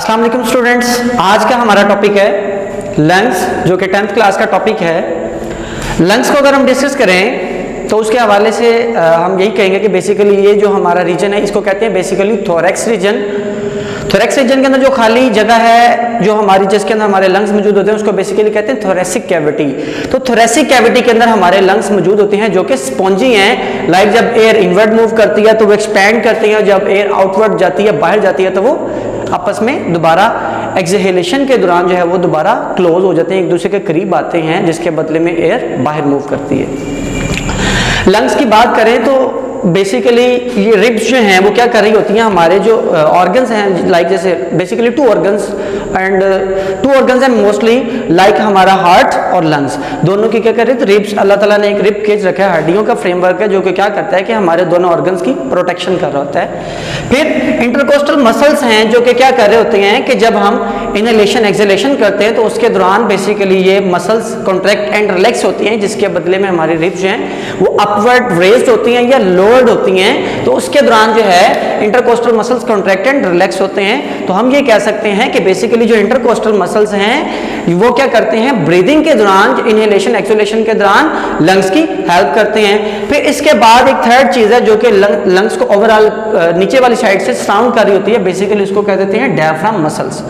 अस्सलाम वालेकुम स्टूडेंट्स, आज का हमारा टॉपिक है लंग्स, जो कि 10th क्लास का टॉपिक है। लंग्स को अगर हम डिस्कस करें तो उसके हवाले से हम यही कहेंगे कि बेसिकली ये जो हमारा रीजन है इसको कहते हैं basically thorax region. Thorax region के अंदर जो खाली जगह है जो हमारी जिसके अंदर हमारे लंग्स मौजूद होते हैं उसको बेसिकली कहते हैं थोरैसिक कैविटी। तो थोरैसिक कैविटी के अंदर हमारे लंग्स मौजूद होते हैं जो कि स्पॉन्जी हैं। लाइक जब एयर इनवर्ड मूव करती है तो वो एक्सपैंड करती है, जब एयर आउटवर्ड जाती है बाहर जाती है तो वो आपस में दोबारा एक्सहेलेशन के दौरान जो है वो दोबारा क्लोज हो जाते हैं, एक दूसरे के करीब आते हैं, जिसके बदले में एयर बाहर मूव करती है। लंग्स की बात करें तो बेसिकली ये रिब्स जो हैं वो क्या कर रही होती हैं, हमारे जो ऑर्गन्स हैं लाइक जैसे बेसिकली टू ऑर्गन्स हैं मोस्टली, लाइक हमारा हार्ट और लंग्स दोनों की क्या कर रहे हैं, तो रिब्स अल्लाह ताला ने एक रिब केज रखा है, हड्डियों का फ्रेमवर्क है जो कि क्या करता है कि हमारे दोनों ऑर्गन्स की प्रोटेक्शन कर रहा होता है। फिर इंटरकोस्टल मसल्स हैं जो कि क्या कर रहे होते हैं कि जब हम इनहेलेशन एक्सहेलेशन करते हैं तो उसके दौरान बेसिकली ये मसल्स कॉन्ट्रैक्ट एंड रिलैक्स होती हैं, जिसके बदले में हमारी रिब्स जो हैं वो अपवर्ड रेज्ड होती हैं या लोअर्ड होती हैं। तो उसके दौरान जो है intercostal muscles contract and relax होते हैं। तो हम ये कह सकते हैं कि बेसिकली जो इंटरकोस्टल मसल्स हैं वो क्या करते हैं, ब्रीदिंग के दौरान इनहेलेशन एक्सहेलेशन के दौरान लंग्स की हेल्प करते हैं। फिर इसके बाद एक थर्ड चीज है जो कि लंग्स को ओवरऑल नीचे वाली साइड से साउंड कर रही होती है, बेसिकली इसको कह देते हैं डायफ्राम मसल्स।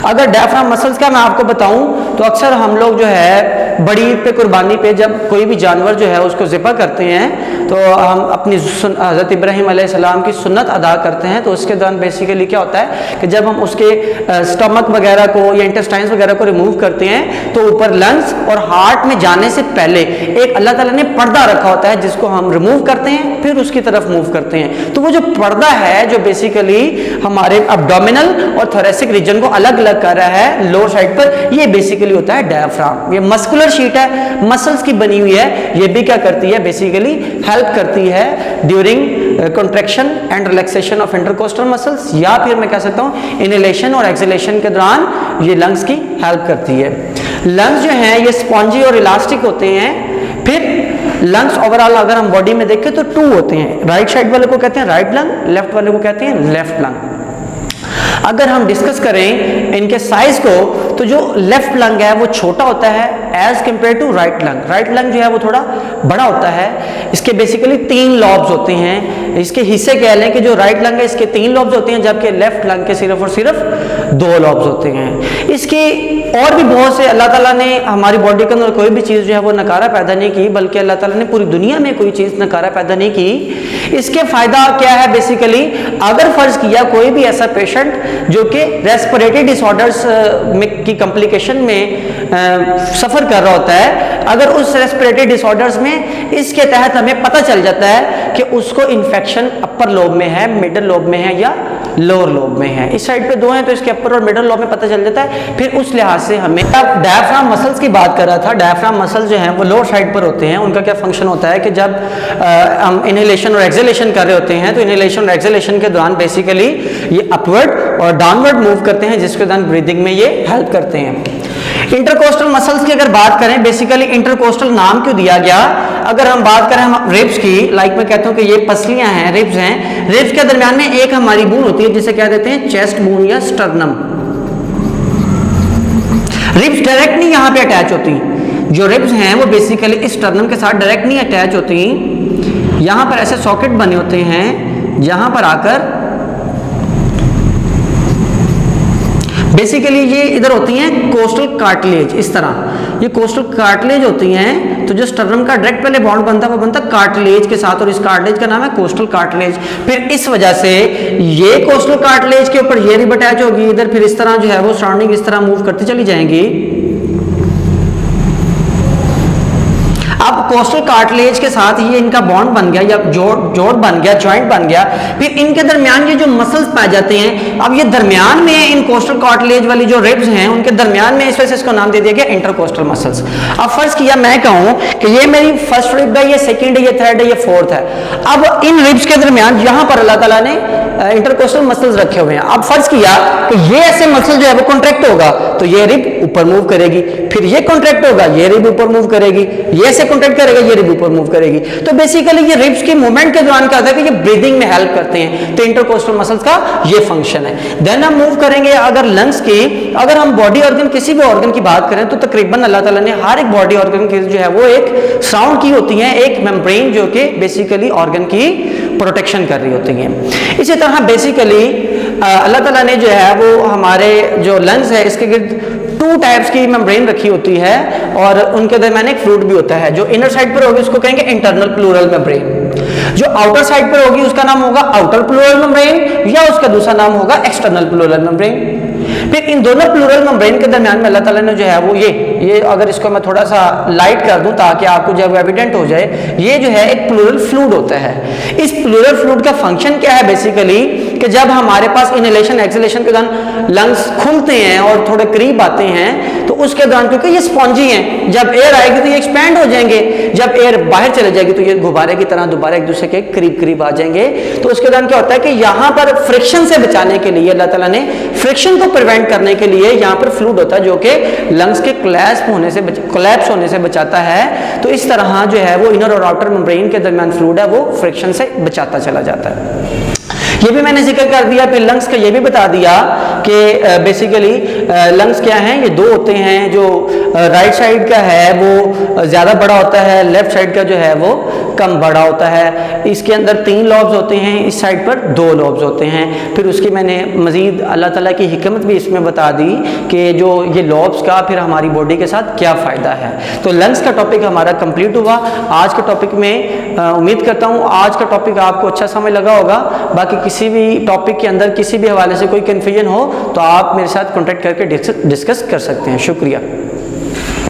अगर डायफ्राम मसल्स का मैं आपको बताऊं तो अक्सर हम लोग जो है बड़ी ईद पे कुर्बानी पे जब कोई भी जानवर जो है उसको ज़िबा करते हैं तो हम अपनी हज़रत इब्राहीम अलैहिस्सलाम की सुन्नत अदा करते हैं। तो उसके दौरान बेसिकली क्या होता है कि जब हम उसके स्टमक वगैरह को या इंटेस्टाइन्स वगैरह को रिमूव करते हैं तो ऊपर लंग्स और हार्ट में जाने से पहले एक अल्लाह ताला ने पर्दा रखा होता है जिसको हम रिमूव करते हैं, फिर उसकी तरफ मूव करते हैं। तो वो जो पर्दा है जो बेसिकली हमारे अब्डोमिनल और थोरैसिक रीजन को अलग अलग कर रहा है लोअर साइड पर, ये बेसिकली होता है डायफ्राम। ये मस्कुलर शीट है, मसल्स की बनी हुई है, ये भी क्या करती है बेसिकली हेल्प करती है during contraction and relaxation of intercostal muscles, या फिर मैं कह सकता हूं इनहेलेशन और एक्सहेलेशन के दौरान ये लंग्स की हेल्प करती है। लंग्स जो हैं ये स्पॉन्जी और इलास्टिक होते हैं। फिर लंग्स ओवरऑल अगर हम बॉडी में देखें तो टू होते हैं, राइट साइड वाले को कहते हैं राइट लंग, लेफ्ट वाले को कहते हैं लेफ्ट लंग। अगर हम डिस्कस करें इनके साइज को तो जो लेफ्ट लंग है वो छोटा होता है as compare to right lung. Right lung जो है वो थोड़ा बड़ा होता है। इसके बेसिकली 3 लॉब्स होते हैं। इसके हिस्से कह लें कि जो राइट लंग है इसके 3 लॉब्स होते हैं, जबकि लेफ्ट लंग के सिर्फ और सिर्फ 2 लॉब्स होते हैं। इसके और भी बहुत से अल्लाह ताला ने हमारी बॉडी के अंदर कोई भी चीज़ जो है वो नकारा पैदा नहीं की, बल्कि अल्लाह ताला ने पूरी दुनिया में कोई चीज़ नकारा पैदा नहीं की। इसके फ़ायदा क्या है बेसिकली, अगर फ़र्ज़ किया कोई भी ऐसा पेशेंट जो कि रेस्पिरेटरी डिसऑर्डर्स की कॉम्प्लिकेशन में सफ़र कर रहा होता है, अगर उस रेस्पिरेटरी डिसऑर्डर्स में इसके तहत हमें पता चल जाता है कि उसको इन्फेक्शन अपर लोब में है, मिडल लोब में है या लोअर लोब में है, इस साइड पे 2 हैं तो इसके अपर और मिडल लोब में पता चल जाता है। फिर उस लिहाज से हमें डायफ्राम मसल्स की बात कर रहा था। डायफ्राम मसल्स जो हैं वो लोअर साइड पर होते हैं। उनका क्या फंक्शन होता है कि जब हम इनहेलेशन और एक्सहेलेशन कर रहे होते हैं तो इनहेलेशन और एक्सहेलेशन के दौरान बेसिकली ये अपवर्ड और डाउनवर्ड मूव करते हैं, जिसके दौरान ब्रीदिंग में ये हेल्प करते हैं। इंटरकोस्टल मसल्स की अगर बात करें, बेसिकली इंटरकोस्टल नाम क्यों दिया गया, अगर हम बात करें हम रिब्स की, लाइक मैं कहता हूं कि ये पसलियां हैं, रिब्स हैं। रिब्स के दरमियान में एक हमारी बून होती है जिसे क्या देते हैं चेस्ट बून या स्टर्नम। रिब्स डायरेक्ट नहीं यहां पे अटैच होती, जो रिब्स हैं वो बेसिकली इस स्टर्नम के साथ डायरेक्ट नहीं अटैच होती। यहां पर ऐसे सॉकेट बने होते हैं जहां पर आकर बेसिकली ये इधर होती हैं कोस्टल कार्टिलेज, इस तरह ये कोस्टल कार्टिलेज होती हैं। तो जो स्टर्नम का डायरेक्ट पहले बॉन्ड बनता है वो बनता है कार्टिलेज के साथ, और इस कार्टिलेज का नाम है कोस्टल कार्टिलेज। फिर इस वजह से ये कोस्टल कार्टिलेज के ऊपर ये रिब अटैच होगी इधर, फिर इस तरह जो है वो सराउंडिंग इस तरह मूव करती चली जाएंगी। अब कोस्टल कार्टिलेज के साथ ये इनका बॉन्ड बन गया या जोड़ बन गया, जॉइंट बन गया। फिर इनके दरमियान ये जो मसल्स पाए जाते हैं, अब ये दरमियान में इन कोस्टल कार्टिलेज वाली जो रिब्स हैं उनके दरमियान में इस वजह से इसको नाम दे दिया गया इंटरकोस्टल मसल्स। अब फर्ज किया मैं कहूं कि ये मेरी फर्स्ट रिब है, ये सेकंड है, ये थर्ड है, ये फोर्थ है। अब इन रिब्स के दरमियान यहां पर अल्लाह ताला ने इंटरकोस्टल मसल्स रखे हुए हैं। अब फर्ज किया कि ये ऐसे मसल जो है वो कॉन्ट्रैक्ट होगा तो ये रिब ऊपर मूव करेगी, फिर ये कॉन्ट्रैक्ट होगा ये रिब ऊपर मूव करेगी, ये ऐसे कॉन्ट्रैक्ट करेगा, ये रिब ऊपर मूव करेगी। तो बेसिकली ये रिब्स की मूवमेंट के दौरान क्या होता है कि ये ब्रीदिंग में हेल्प करते हैं। तो इंटरकोस्टल मसल्स का ये फंक्शन है। देन हम मूव करेंगे अगर लंग्स की, अगर हम बॉडी ऑर्गन किसी भी ऑर्गन की बात करें तो तकरीबन अल्लाह ताला ने हर एक बॉडी ऑर्गन की जो है वो एक सराउंड की होती है, एक मेम्ब्रेन जो कि बेसिकली ऑर्गन की प्रोटेक्शन कर रही होती है। इसी तरह बेसिकली अल्लाह ताला ने जो है वो हमारे जो लंग्स है इसके गिर्द 2 टाइप्स की मेम्ब्रेन रखी होती है और उनके दरमियान एक फ्लूइड भी होता है। जो इनर साइड पर होगी उसको कहेंगे इंटरनल प्लूरल मेम्ब्रेन, जो आउटर साइड पर होगी उसका नाम होगा आउटर प्लूरल मेम्ब्रेन या उसका दूसरा नाम होगा एक्सटर्नल प्लूरल मेम्ब्रेन। फिर इन दोनों प्लूरल मेम्ब्रेन के दरमियान में अल्लाह ताला ने जो है वो ये अगर इसको मैं थोड़ा सा लाइट कर दूं ताकि आपको जब एविडेंट हो जाए, ये जो है एक प्लूरल फ्लूइड होता है। इस प्लूरल फ्लूइड का फंक्शन क्या है बेसिकली कि जब हमारे पास इनहेलेशन एक्सहेलेशन के दौरान लंग्स खुलते हैं और थोड़े करीब आते हैं तो उसके दौरान, क्योंकि ये स्पॉन्जी हैं, जब एयर आएगी तो ये एक्सपैंड हो जाएंगे, जब एयर बाहर चले जाएगी तो ये गुब्बारे की तरह दोबारा एक दूसरे के करीब करीब आ जाएंगे। तो उसके दौरान क्या होता है कि यहाँ पर फ्रिक्शन से बचाने के लिए अल्लाह ताला ने फ्रिक्शन को प्रिवेंट करने के लिए यहाँ पर फ्लूइड होता है जो कि लंग्स के कोलैप्स होने से बचाता है। तो इस तरह जो है वो इनर और आउटर मेम्ब्रेन के दरमियान फ्लूइड है वो फ्रिक्शन से बचाता चला जाता है। ये भी मैंने जिक्र कर दिया। फिर लंग्स का ये भी बता दिया कि बेसिकली लंग्स क्या हैं, ये 2 होते हैं। जो राइट साइड का है वो ज़्यादा बड़ा होता है, लेफ्ट साइड का जो है वो कम बड़ा होता है। इसके अंदर 3 लॉब्स होते हैं, इस साइड पर 2 लॉब्स होते हैं। फिर उसकी मैंने मज़ीद अल्लाह ताला की हिकमत भी इसमें बता दी कि जो ये लॉब्स का फिर हमारी बॉडी के साथ क्या फ़ायदा है। तो लंग्स का टॉपिक हमारा कंप्लीट हुआ। आज के टॉपिक में उम्मीद करता हूँ आज का टॉपिक आपको अच्छा समझ लगा होगा। बाकी किसी भी टॉपिक के अंदर किसी भी हवाले से कोई कन्फ्यूजन हो तो आप मेरे साथ कॉन्टैक्ट करके डिस्कस कर सकते हैं। शुक्रिया।